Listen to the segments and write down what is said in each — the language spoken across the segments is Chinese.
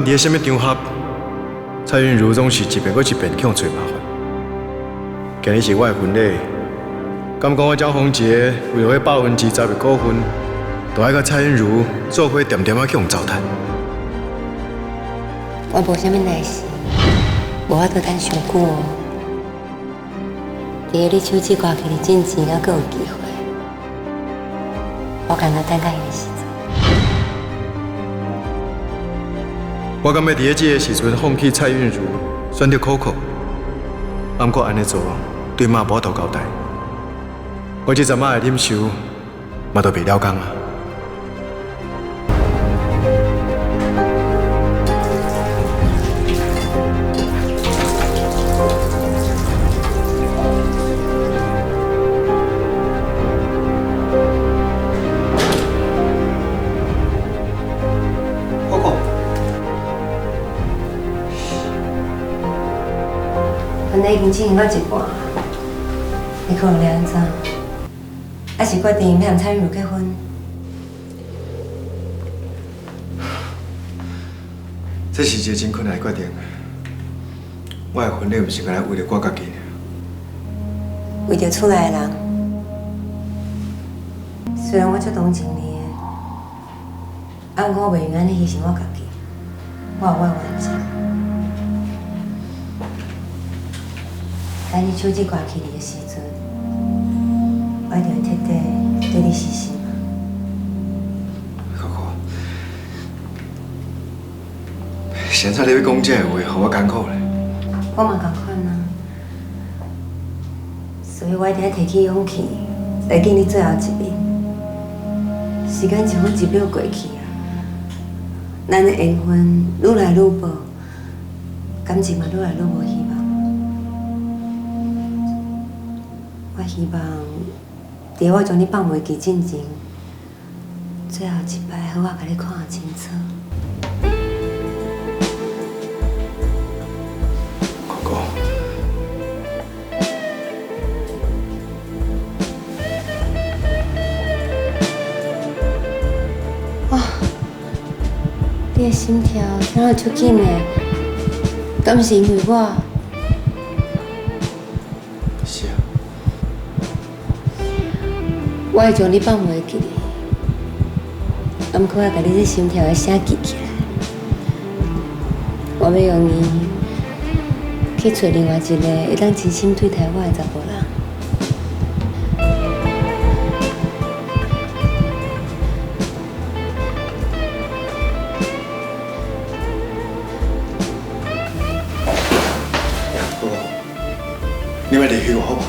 伫咧什么场合，蔡韵如总是一遍搁一遍去互找麻烦。今日是我的婚礼，敢讲我蒋宏杰为了迄10%的股份，都爱甲蔡韵如做伙点点啊去互糟蹋。我无啥物耐心，无法度等伤久哦。伫咧你手指挂起哩进前，还阁有机会，我感觉等到伊的时阵。 我敢要伫咧这个时阵放弃蔡韵如，选择 Coco， 不过安尼做对妈无法度交代。我这阵仔的忍受，嘛都袂了工啊。婚礼已经进行到一半，你可能安怎？还是决定要和蔡韵如结婚？这是一个真困难的决定。我的婚礼不是干那为了我家己，为着厝内的人。虽然我足同情你的，但我袂愿意牺牲我家己，我有我的原则。 等你手指挂起你的时阵，我一定会彻底对你死心。可可，现在你要讲这个话，互我艰苦咧。我嘛同款啊，所以我一定要提起勇气来见你最后一面。时间一分一秒过去啊，咱的缘分愈来愈薄，感情嘛愈来愈无希望。 我希望，在我将你放袂记进前，最后一摆，好我甲你看清楚。哥哥，哇，你的心跳跳得足紧的，敢是因为我？ 是啊。 我会将你放袂记，毋过我甲你这心跳的声记起来。我要用伊去找另外一个会当真心对待我的查甫人。哥哥，你要离开我好不好？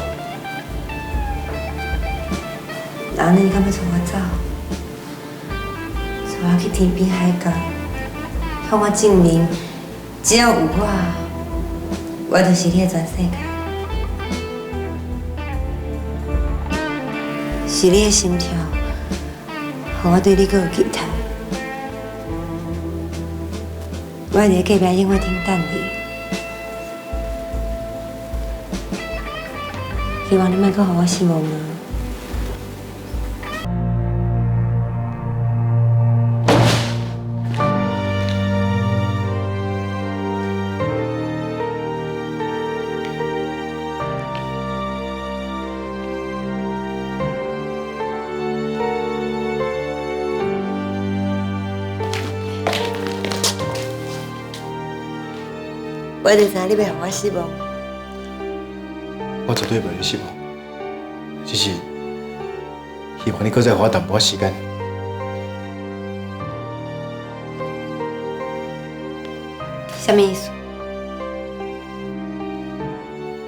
然后你敢要从我走，带我去天边海角，向我证明，只要有我就是你的全世界。是你的心跳，让我对你更有期待。我会伫隔壁宴会厅等你，希望你莫阁让我失望啊！ 我就知你袂让我失望。我绝对袂你失望，只是希望你搁再给我淡薄仔时间。什么意思？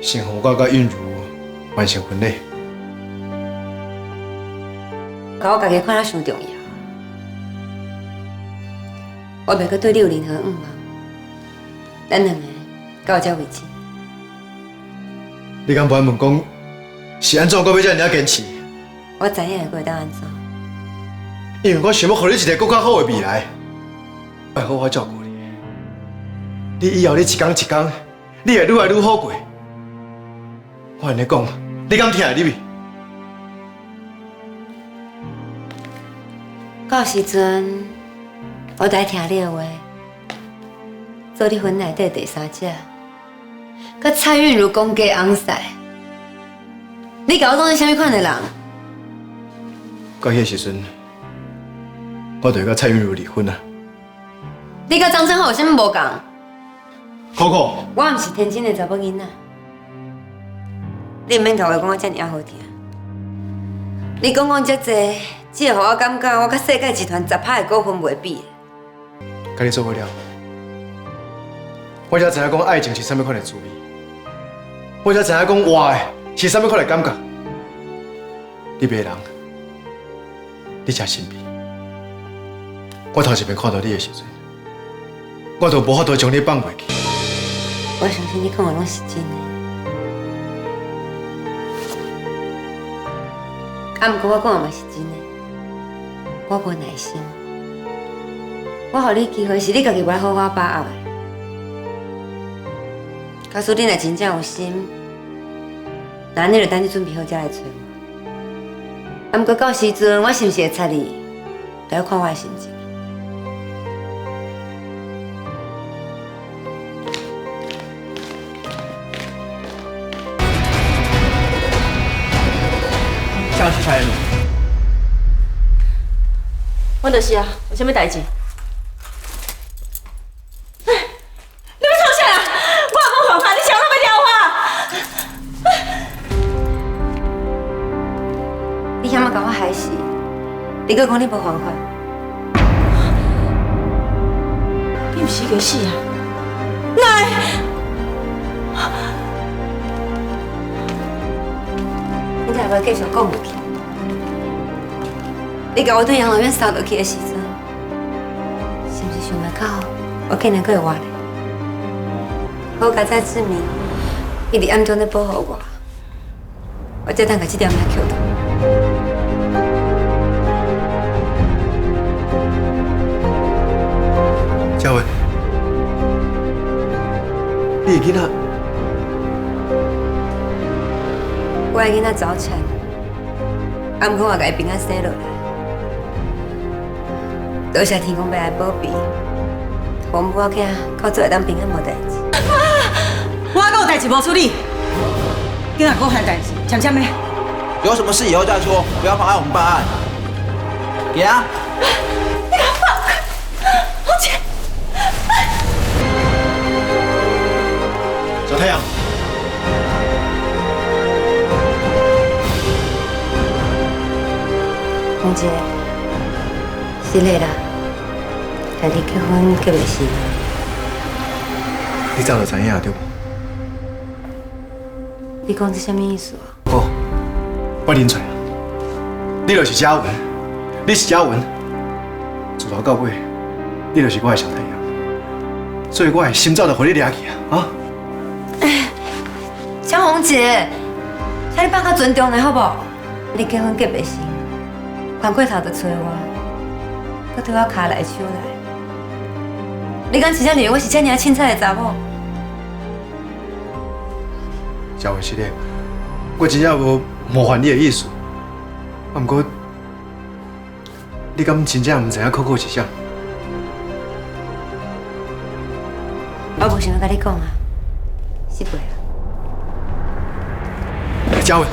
先互我甲韵如完成婚礼。甲我家己看得上重要。我袂阁对你有任何愿望。咱两个到这为止。你敢不爱问讲，是安怎，我要遮尔坚持？我知影会当安怎。因为我想要给你一个更较好的未来，会好好照顾你。你以后你一天一天，你会愈来愈好过。我安尼讲，你敢听入去？到时阵，我就爱听你的话，做你婚内底第三者，甲蔡韵如公家翁婿，你甲我当做啥物款的人？到迄时阵，我就会甲蔡韵如离婚啊。你甲张振浩有啥物无共？ Coco， 我毋是天真的查某囡仔，你毋免甲我讲我遮尔好听。你讲遮济，只会互我感觉我甲世界集团10%的股份袂比。甲你做伙了，我才知影讲爱情是啥物款的滋味，我才知影讲活的是啥物款的感觉。你别人，你真神秘。我头一遍看到你的时阵，我就无法度将你放袂记。 我相信你讲的拢是真的，啊，毋过我讲的嘛是真的。我无耐心，我互你机会是你家己无好好把握的。假使你若真正有心，那你就等你准备好才来找我。啊，毋过到时阵我是毋是会插你，就要看我的心情。 像是蔡英文，我就是啊，有啥物代志？你要创啥啦？我也无犯法，你想那么撩我？你险要甲我害死？你搁讲你无犯法？你毋是个死啊？来！你才袂继续讲落去。你甲我对养老院扫落去的时阵，是毋是想袂到我竟然搁会活咧？好甲蔡志明一直暗中咧保护我，我才当甲这条命捡到。嘉文，你的囡仔，我的囡仔早产，啊，毋过我甲伊平安生落来。 多谢天公伯来保庇，我母仔囝到最后当平安无代志。我还有代志无处理，今仔讲还代志，签签的。有什么事以后再说，不要妨碍我们办案。给啊！你给我放开！红姐，小太阳，红姐，是你啦，家己结婚结袂成。你早就知影对无？你讲这什么意思啊？好，我认出来，你就是嘉文，你是嘉文，从头到尾，你就是我的小太阳，所以我的心早就互你掠去啊！江红姐，请你放较尊重的好不？你结婚结袂成，翻过头就找我，搁对我卡来手来。你敢真正认为我是这尔凊彩的查某？嘉文是的，我真正无冒犯你的意思，啊，不过你敢真正唔知影Coco是啥？我无想要甲你讲啊，是过啊。嘉文。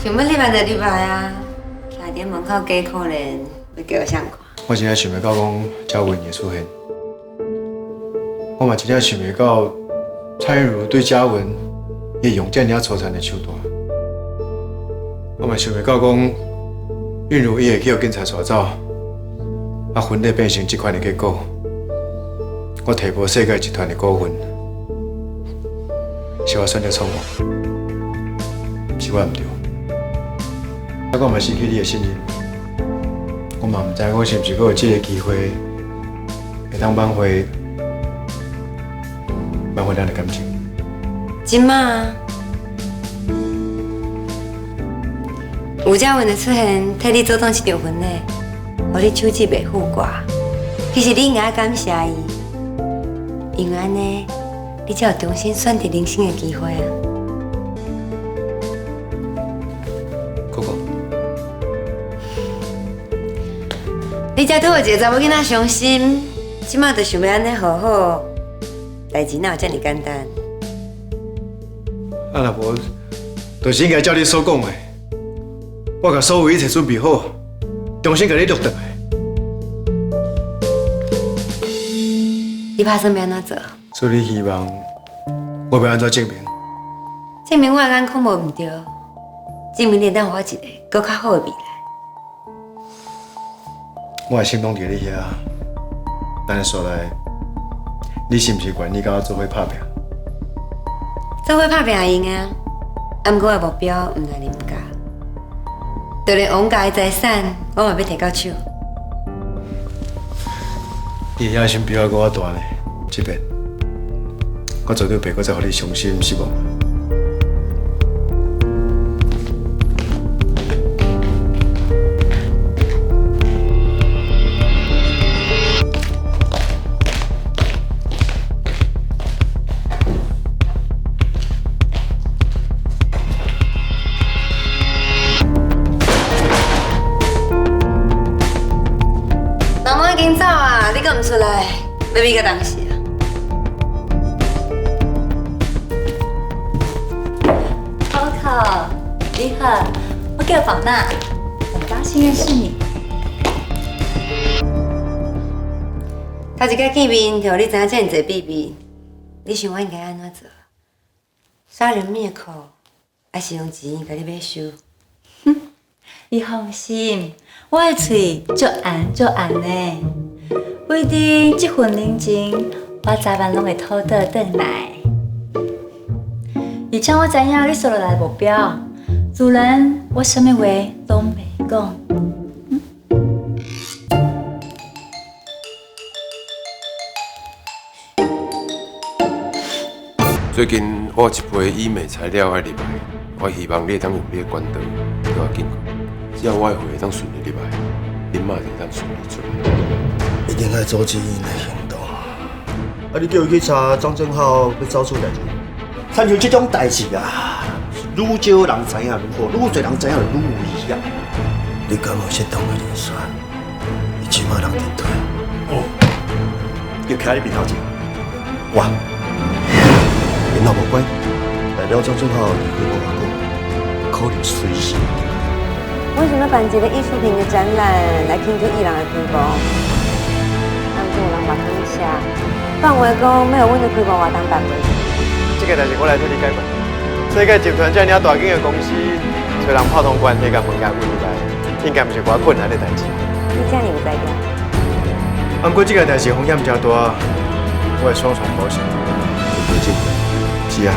想要礼拜就礼拜啊，徛伫门口假可怜，要叫我谁看？我真正想袂到讲嘉文会出现，我嘛真正想袂到蔡韵如对嘉文会用这样粗残的手段，我嘛想袂到讲韵如伊会去互警察抓走，啊婚礼变成这款的结果，我提无世界集团的股份，是我选择错误，是我唔对。我嘛失去你的信任，我嘛唔知我是毋是阁有这个机会，会当挽回婚咱的感情。今嘛，有佳文的出现，替你做当一场婚礼，互你手指袂富挂。其实你应该感谢伊，因为安尼，你才有重新选择人生的机会啊。哥哥，你才拄有一个查某囡仔伤心，即马就想要安尼好好，代志哪有遮尔简单？啊若无，就是应该照你所讲的，我甲所有一切准备好，重新甲你录倒来。你打算要安怎做？所以你希望我要安怎证明？证明我的眼眶无毋对，证明你会当互我一个更较好的未来。我的心拢伫你遐，咱说来，你是毋是愿意甲我做伙拍拼？做伙拍拼会用啊，啊，毋过我的目标毋来你毋家，就连王家的财产，我嘛要摕到手。你的野心比我搁较大呢，这边我绝对袂搁再互你伤心失望。人拢已经走啊，你搁毋出来，要咪个当时啊？Coco，你好，我叫宝娜，很高兴认识你。头一摆见面，就互你知影遮尔侪秘密，你想我应该安怎做？杀人灭口，还是用钱甲你买收？你放心，我的嘴足红足红呢。为着这份人情，我早晚拢会讨得转来。而且我知影你所落来的目标，自然我什么话拢袂讲。最近我有一批医美材料要入来，我希望你会当用你的管道给我进去，只要我的货会当顺利入来，恁妈就会当顺利出来。一定爱阻止因的行动。啊，你叫伊去查张正浩要走出代志。参像这种代志啊，愈少人知影愈好，愈侪人知影就愈有意义啊。你敢有适当的人选？伊即马人伫退。哦，要徛你面头前。我，因若无关，代表张正浩离开我外公，可能随时。为什么办一个艺术品的展览来庆祝艺人的开幕？让有人把当下，范围讲没有阮的开幕活动办袂去。这个代志我来替你解决。世界集团这尔大间的公司，找人拍通关，迄个门牙关起来，应该毋是偌困难的代志。你这样有知影？不过这个代志风险真大，我会双重保险。最近是啊，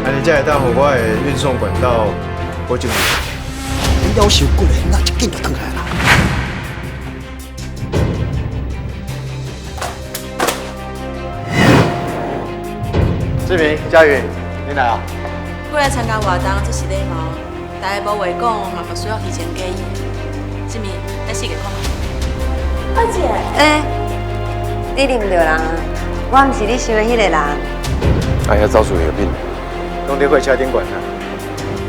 安尼才会当互我的运送管道保证。你夭寿骨的，那一紧就转来啦。志明、佳宇，你来啊？过来参加活动，这是礼貌，大家无话讲，嘛不需要提前给予。志明，咱四个看。二姐，你认唔着人啊？我毋是你想的迄个人。哎呀，走出有病！拢伫火车顶管啊！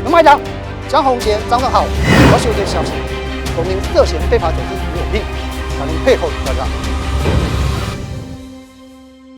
龙排长江宏杰、张正浩，我是有件消息，我们涉嫌非法走私毒品，请您配合调查。